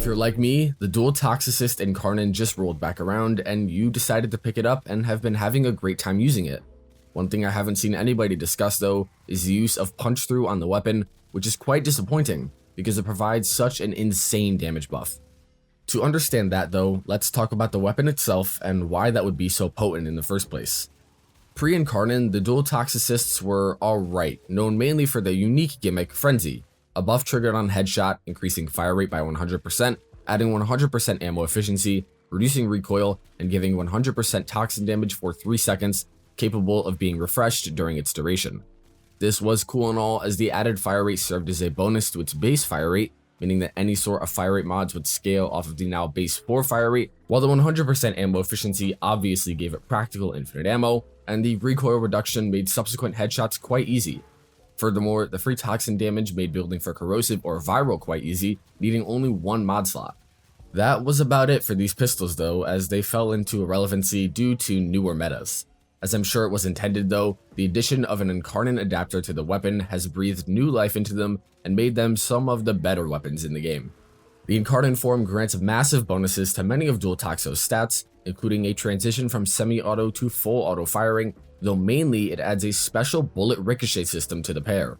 If you're like me, the dual Toxocyst Incarnon just rolled back around and you decided to pick it up and have been having a great time using it. One thing I haven't seen anybody discuss though is the use of Punchthrough on the weapon, which is quite disappointing because it provides such an insane damage buff. To understand that though, let's talk about the weapon itself and why that would be so potent in the first place. Pre-Incarnon, the dual Toxocysts were alright, known mainly for their unique gimmick Frenzy, a buff triggered on headshot, increasing fire rate by 100%, adding 100% ammo efficiency, reducing recoil, and giving 100% toxin damage for 3 seconds, capable of being refreshed during its duration. This was cool and all, as the added fire rate served as a bonus to its base fire rate, meaning that any sort of fire rate mods would scale off of the now base 4 fire rate, while the 100% ammo efficiency obviously gave it practical infinite ammo, and the recoil reduction made subsequent headshots quite easy. Furthermore, the free toxin damage made building for corrosive or viral quite easy, needing only 1 mod slot. That was about it for these pistols though, as they fell into irrelevancy due to newer metas. As I'm sure it was intended though, the addition of an Incarnon adapter to the weapon has breathed new life into them and made them some of the better weapons in the game. The Incarnon form grants massive bonuses to many of Dual Toxo's stats, including a transition from semi-auto to full auto firing, though mainly it adds a special bullet ricochet system to the pair.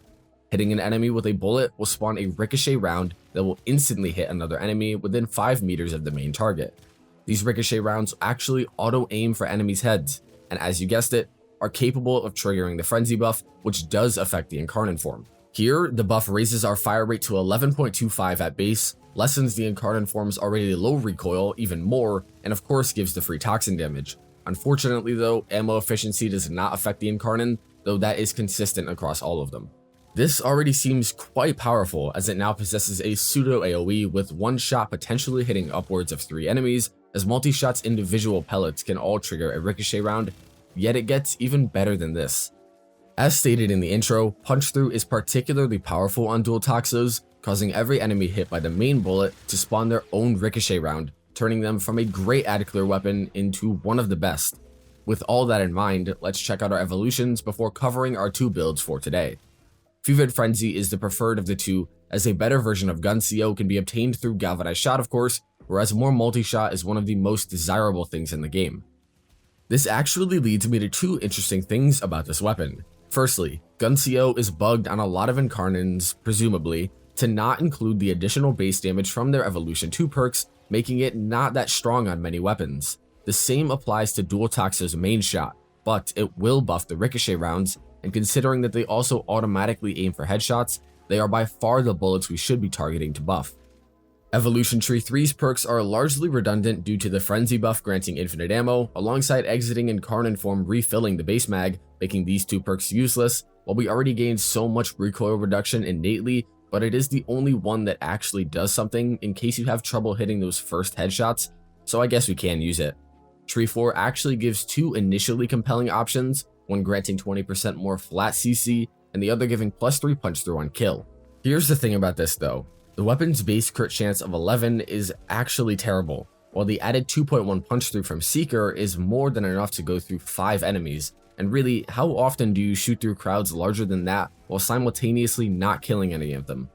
Hitting an enemy with a bullet will spawn a ricochet round that will instantly hit another enemy within 5 meters of the main target. These ricochet rounds actually auto-aim for enemies' heads, and as you guessed it, are capable of triggering the frenzy buff, which does affect the Incarnon form. Here, the buff raises our fire rate to 11.25 at base, lessens the Incarnon form's already low recoil even more, and of course gives the free toxin damage. Unfortunately though, ammo efficiency does not affect the Incarnon, though that is consistent across all of them. This already seems quite powerful, as it now possesses a pseudo AoE with one shot potentially hitting upwards of 3 enemies, as multi-shot's individual pellets can all trigger a ricochet round, yet it gets even better than this. As stated in the intro, Punchthrough is particularly powerful on Dual Toxos, causing every enemy hit by the main bullet to spawn their own ricochet round, turning them from a great ad clear weapon into one of the best. With all that in mind, let's check out our evolutions before covering our 2 builds for today. Fevered Frenzy is the preferred of the 2, as a better version of gun CO can be obtained through Galvanized Shot of course, whereas more multi-shot is one of the most desirable things in the game. This actually leads me to 2 interesting things about this weapon. Firstly, gun CO is bugged on a lot of Incarnons, presumably, to not include the additional base damage from their Evolution 2 perks, making it not that strong on many weapons. The same applies to Dual Toxo's main shot, but it will buff the ricochet rounds, and considering that they also automatically aim for headshots, they are by far the bullets we should be targeting to buff. Evolution Tree 3's perks are largely redundant due to the Frenzy buff granting infinite ammo, alongside exiting Incarnon form refilling the base mag, making these 2 perks useless, while we already gained so much recoil reduction innately, but it is the only one that actually does something in case you have trouble hitting those first headshots, so I guess we can use it. Tree 4 actually gives 2 initially compelling options, one granting 20% more flat CC, and the other giving +3 Punchthrough on kill. Here's the thing about this though. The weapon's base crit chance of 11 is actually terrible, while the added 2.1 Punchthrough from Seeker is more than enough to go through 5 enemies, and really, how often do you shoot through crowds larger than that while simultaneously not killing any of them?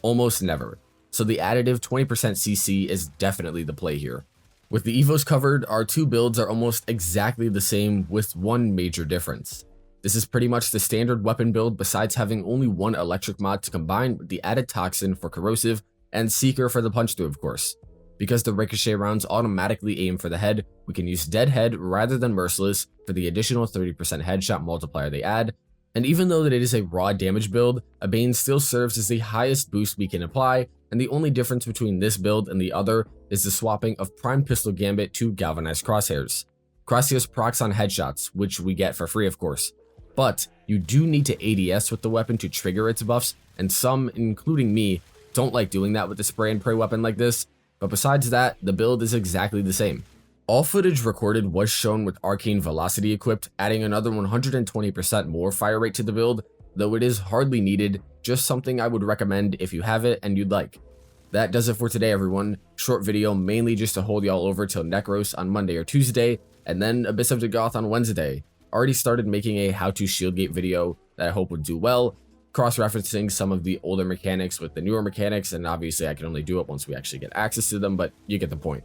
Almost never, so the additive 20% CC is definitely the play here. With the evos covered, our 2 builds are almost exactly the same with one major difference. This is pretty much the standard weapon build besides having only 1 electric mod to combine with the added toxin for corrosive and Seeker for the Punchthrough of course. Because the ricochet rounds automatically aim for the head, we can use Dead Head rather than Merciless for the additional 30% headshot multiplier they add, and even though that it is a raw damage build, a Bane still serves as the highest boost we can apply, and the only difference between this build and the other is the swapping of Prime Pistol Gambit to Galvanized Crosshairs. Crosshairs procs on headshots, which we get for free of course. But you do need to ADS with the weapon to trigger its buffs, and some, including me, don't like doing that with a spray and pray weapon like this, but besides that, the build is exactly the same. All footage recorded was shown with Arcane Velocity equipped, adding another 120% more fire rate to the build, though it is hardly needed, just something I would recommend if you have it and you'd like. That does it for today everyone, short video mainly just to hold y'all over till Necros on Monday or Tuesday, and then Abyss of Dagoth on Wednesday. Already started making a how to shield gate video that I hope would do well, cross-referencing some of the older mechanics with the newer mechanics, and obviously I can only do it once we actually get access to them, but you get the point.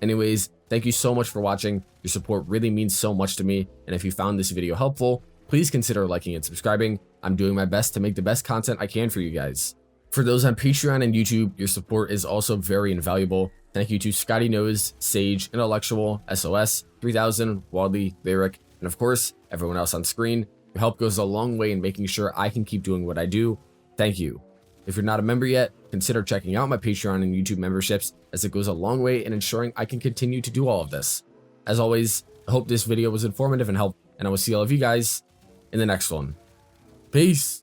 Anyways, thank you so much for watching. Your support really means so much to me, and if you found this video helpful, please consider liking and subscribing. I'm doing my best to make the best content I can for you guys. For those on Patreon and YouTube, your support is also very invaluable. Thank you to Scotty Knows, Sage, Intellectual, SOS, 3000, Wadley, Lyric, and of course, everyone else on screen. Your help goes a long way in making sure I can keep doing what I do. Thank you. If you're not a member yet, consider checking out my Patreon and YouTube memberships, as it goes a long way in ensuring I can continue to do all of this. As always, I hope this video was informative and helpful, and I will see all of you guys in the next one. Peace!